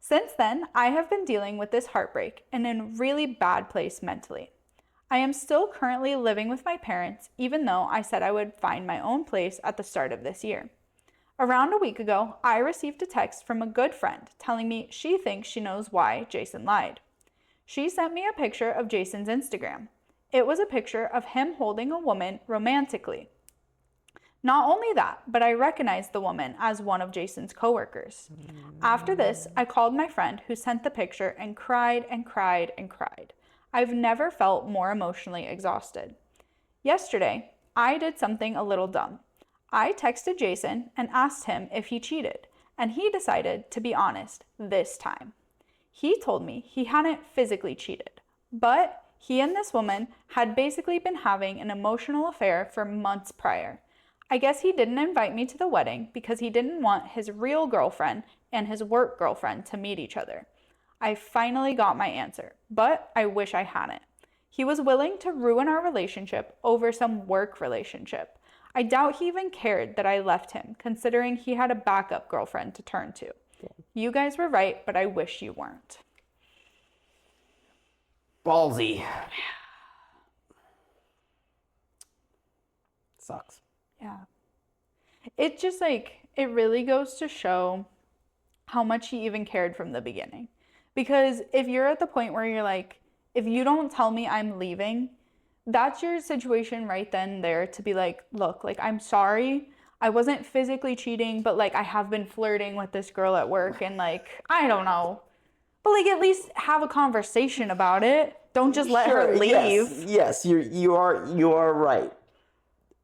Since then, I have been dealing with this heartbreak and in a really bad place mentally. I am still currently living with my parents, even though I said I would find my own place at the start of this year. Around a week ago, I received a text from a good friend telling me she thinks she knows why Jason lied. She sent me a picture of Jason's Instagram. It was a picture of him holding a woman romantically. Not only that, but I recognized the woman as one of Jason's coworkers. After this, I called my friend who sent the picture and cried and cried and cried. I've never felt more emotionally exhausted. Yesterday, I did something a little dumb. I texted Jason and asked him if he cheated, and he decided to be honest this time. He told me he hadn't physically cheated, but he and this woman had basically been having an emotional affair for months prior. I guess he didn't invite me to the wedding because he didn't want his real girlfriend and his work girlfriend to meet each other. I finally got my answer, but I wish I hadn't. He was willing to ruin our relationship over some work relationship. I doubt he even cared that I left him, considering he had a backup girlfriend to turn to. You guys were right, but I wish you weren't. Ballsy. Sucks. Yeah. It just it really goes to show how much he even cared from the beginning. Because if you're at the point where you're like, if you don't tell me I'm leaving, that's your situation right then and there to be like, look, I'm sorry. I wasn't physically cheating, but I have been flirting with this girl at work and I don't know. But at least have a conversation about it. Don't just let her leave. Yes, you are right.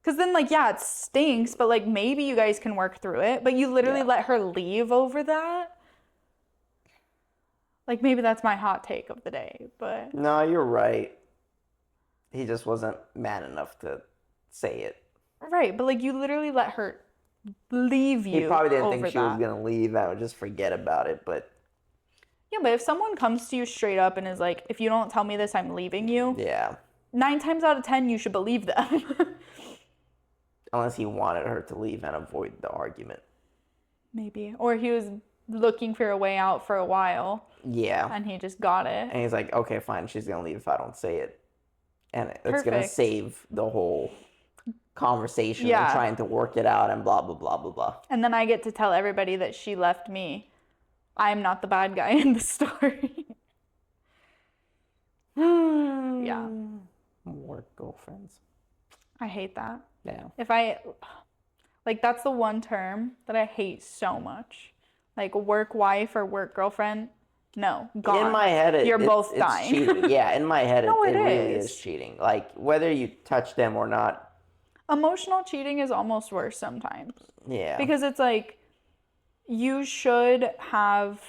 Because then yeah, it stinks, but maybe you guys can work through it. But you literally let her leave over that. Maybe that's my hot take of the day, but... No, you're right. He just wasn't man enough to say it. Right, but you literally let her leave you. He probably didn't over think she that. was going to leave. I would just forget about it, but... Yeah, but if someone comes to you straight up and is like, if you don't tell me this, I'm leaving you. Yeah. 9 times out of 10, you should believe them. Unless he wanted her to leave and avoid the argument. Maybe. Or he was looking for a way out for a while. Yeah. And he just got it. And he's like, okay, fine, she's going to leave if I don't say it. And it's going to save the whole conversation and trying to work it out and blah, blah, blah, blah, blah. And then I get to tell everybody that she left me. I'm not the bad guy in the story. Yeah. Work girlfriends. I hate that. Yeah. If I, that's the one term that I hate so much. Work wife or work girlfriend. No, gone. In my head, you're both it's dying. cheating. Yeah, in my head, No, it really is. is cheating. Whether you touch them or not. Emotional cheating is almost worse sometimes. Yeah. Because it's you should have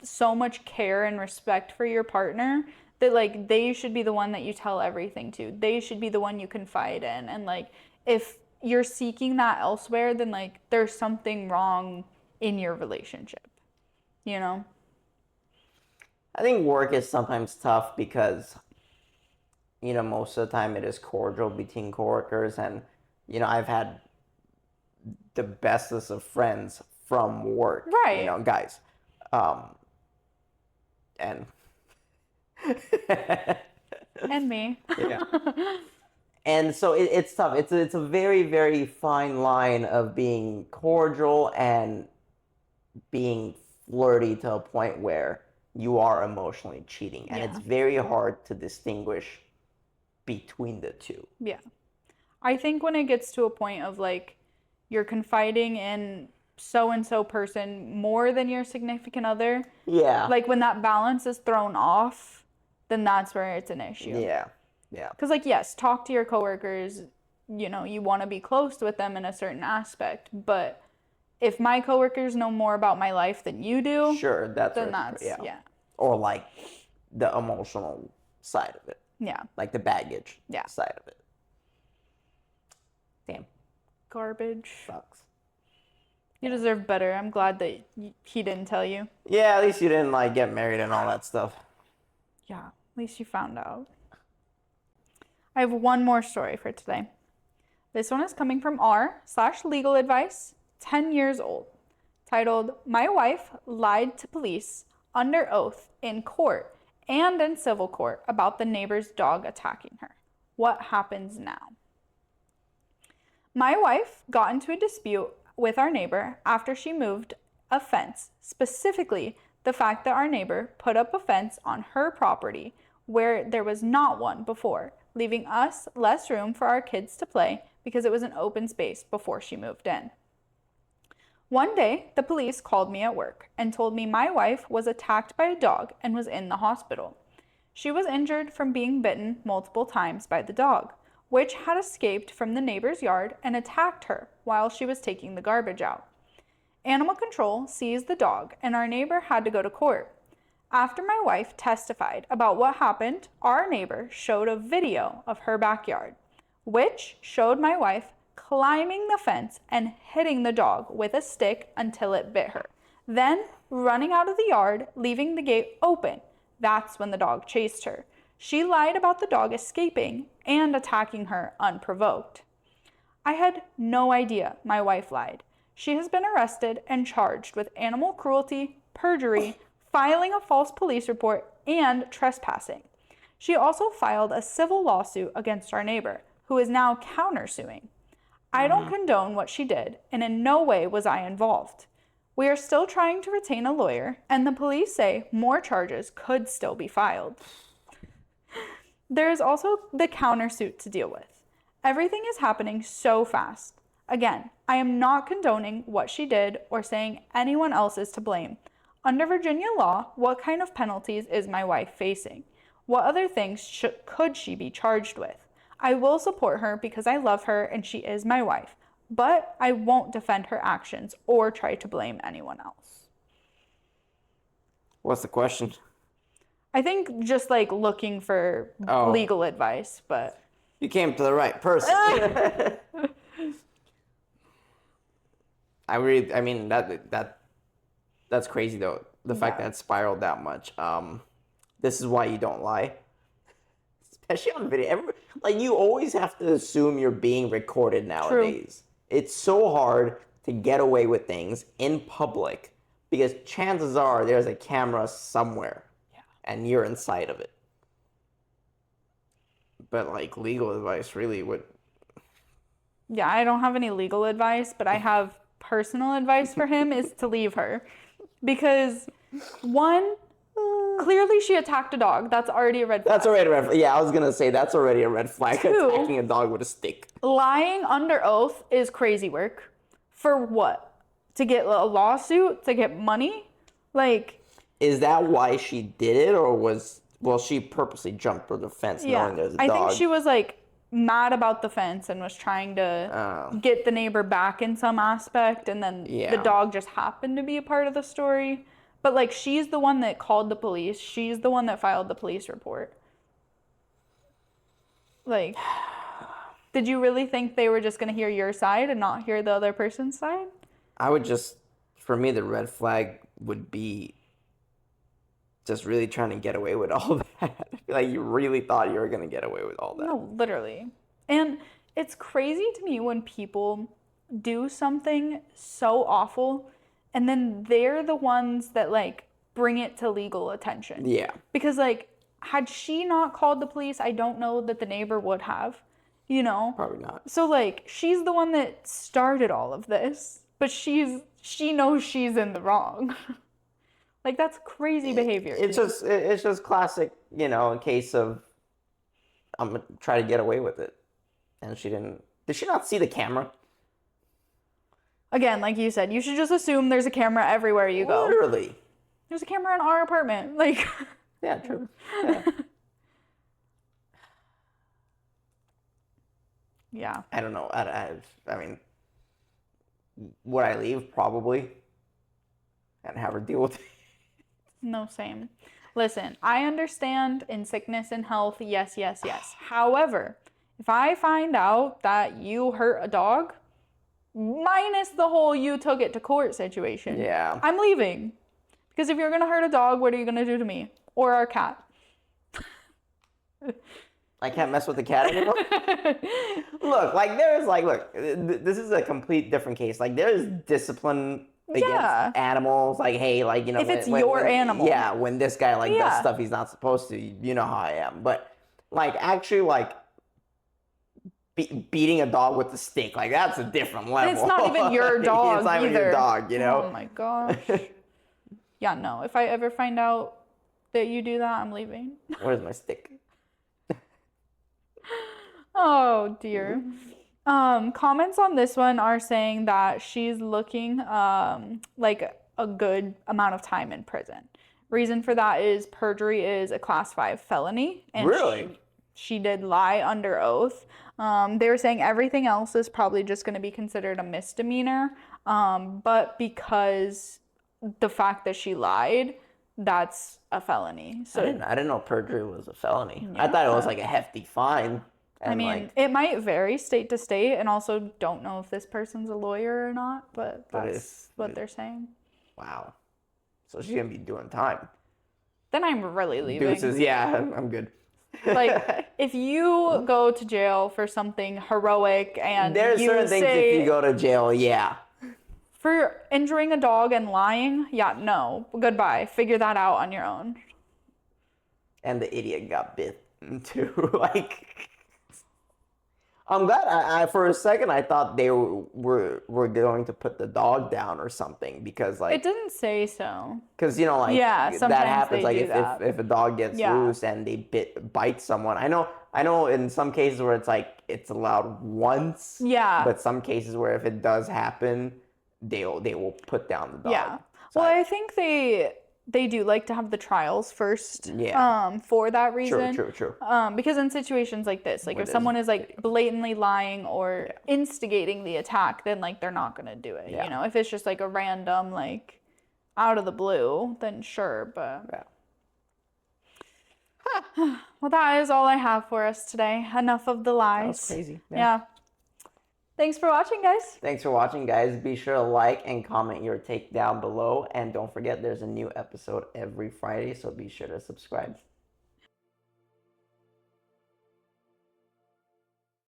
so much care and respect for your partner that they should be the one that you tell everything to. They should be the one you confide in. And if you're seeking that elsewhere, then there's something wrong in your relationship. You know? I think work is sometimes tough because, most of the time it is cordial between coworkers. And, I've had the bestest of friends from work. Right. Guys. And... and me. Yeah. And so it's tough. It's a very, very fine line of being cordial and being flirty to a point where you are emotionally cheating. And it's very hard to distinguish between the two. Yeah. I think when it gets to a point of you're confiding in so-and-so person more than your significant other. Yeah. When that balance is thrown off, then that's where it's an issue. Yeah. Yeah. Because yes, talk to your coworkers, you want to be close with them in a certain aspect, but if my coworkers know more about my life than you do, sure, then that's or the emotional side of it. Yeah. The baggage side of it. Damn. Garbage. Sucks. You deserve better. I'm glad that he didn't tell you. Yeah, at least you didn't like get married and all that stuff. Yeah, at least you found out. I have one more story for today. This one is coming from r/legal advice, 10 years old, titled, My Wife Lied to Police Under Oath in Court and in Civil Court about the neighbor's dog attacking her. What happens now? My wife got into a dispute with our neighbor after she moved a fence, specifically the fact that our neighbor put up a fence on her property where there was not one before, leaving us less room for our kids to play because it was an open space before she moved in. One day, the police called me at work and told me my wife was attacked by a dog and was in the hospital. She was injured from being bitten multiple times by the dog, which had escaped from the neighbor's yard and attacked her while she was taking the garbage out. Animal control seized the dog, and our neighbor had to go to court. After my wife testified about what happened, our neighbor showed a video of her backyard, which showed my wife climbing the fence and hitting the dog with a stick until it bit her, then running out of the yard, leaving the gate open. That's when the dog chased her. She lied about the dog escaping and attacking her unprovoked. I had no idea my wife lied. She has been arrested and charged with animal cruelty, perjury, filing a false police report, and trespassing. She also filed a civil lawsuit against our neighbor, who is now countersuing. I don't condone what she did, and in no way was I involved. We are still trying to retain a lawyer, and the police say more charges could still be filed. There is also the countersuit to deal with. Everything is happening so fast. Again, I am not condoning what she did or saying anyone else is to blame. Under Virginia law, what kind of penalties is my wife facing? What other things could she be charged with? I will support her because I love her and she is my wife, but I won't defend her actions or try to blame anyone else. What's the question? I think just like looking for legal advice, but you came to the right person. I mean that's crazy though. The fact that it spiraled that much. This is why you don't lie. Especially on video. Like you always have to assume you're being recorded nowadays. True. It's so hard to get away with things in public because chances are there's a camera somewhere. And you're inside of it. But like legal advice really would. Yeah, I don't have any legal advice, but I have personal advice for him is to leave her. Because one, clearly she attacked a dog. That's already a red flag. That's already a red flag. Yeah, I was going to say that's already a red flag. Two, attacking a dog with a stick. Lying under oath is crazy work. For what? To get a lawsuit? To get money? Like... Is that why she did it, or she purposely jumped through the fence knowing there's a dog? I think she was like mad about the fence and was trying to get the neighbor back in some aspect, and then the dog just happened to be a part of the story. But like she's the one that called the police. She's the one that filed the police report. Like, did you really think they were just going to hear your side and not hear the other person's side? For me, the red flag would be just really trying to get away with all that. Like you really thought you were going to get away with all that. No, literally. And it's crazy to me when people do something so awful and then they're the ones that like bring it to legal attention. Yeah. Because like had she not called the police, I don't know that the neighbor would have, you know? Probably not. So like she's the one that started all of this, but she knows she's in the wrong. Like that's crazy behavior. It's just classic, in case of I'm gonna try to get away with it. And she didn't. Did she not see the camera? Again, like you said, you should just assume there's a camera everywhere you go. Literally. There's a camera in our apartment. Like yeah, true. Yeah. Yeah. I don't know. I mean, would I leave? Probably. And have her deal with it. No, same. Listen, I understand in sickness and health, yes. However, if I find out that you hurt a dog, minus the whole you took it to court situation. Yeah. I'm leaving. Because if you're going to hurt a dog, what are you going to do to me? Or our cat? I can't mess with the cat anymore. Look, like this is a complete different case. Like there's discipline against animals. Like, hey, like, you know, if it's your animal. Yeah, when this guy like does stuff he's not supposed to, you know how I am. But like actually like beating a dog with a stick, like that's a different level. And it's not even your dog It's not either. even your dog, you know? Oh my gosh. Yeah, no. If I ever find out that you do that, I'm leaving. Where's my stick? Oh dear. Comments on this one are saying that she's looking like a good amount of time in prison. Reason for that is perjury is a class 5 felony. And really? She did lie under oath. They were saying everything else is probably just going to be considered a misdemeanor. But because the fact that she lied, that's a felony. So I didn't know perjury was a felony. Yeah. I thought it was like a hefty fine. I mean, it might vary state to state, and also don't know if this person's a lawyer or not, but that's what they're saying. Wow. So she's going to be doing time. Then I'm really leaving. Deuces, yeah, I'm good. Like, if you go to jail for something heroic and there's certain things if you go to jail, yeah. For injuring a dog and lying, yeah, no. Goodbye. Figure that out on your own. And the idiot got bit too. Like, I'm glad. I for a second I thought they were going to put the dog down or something because like it didn't say so. Because you know like that happens like if a dog gets loose and they bite someone. I know in some cases where it's like it's allowed once. Yeah. But some cases where if it does happen, they will put down the dog. Yeah. So well, I think they do like to have the trials first. Yeah. For that reason. True. Because in situations like this, like if someone is like blatantly lying or instigating the attack, then like they're not gonna do it. Yeah. You know, if it's just like a random like out of the blue, then sure. But well, that is all I have for us today. Enough of the lies. That was crazy. Yeah. Thanks for watching, guys. Be sure to like and comment your take down below. And don't forget, there's a new episode every Friday, so be sure to subscribe.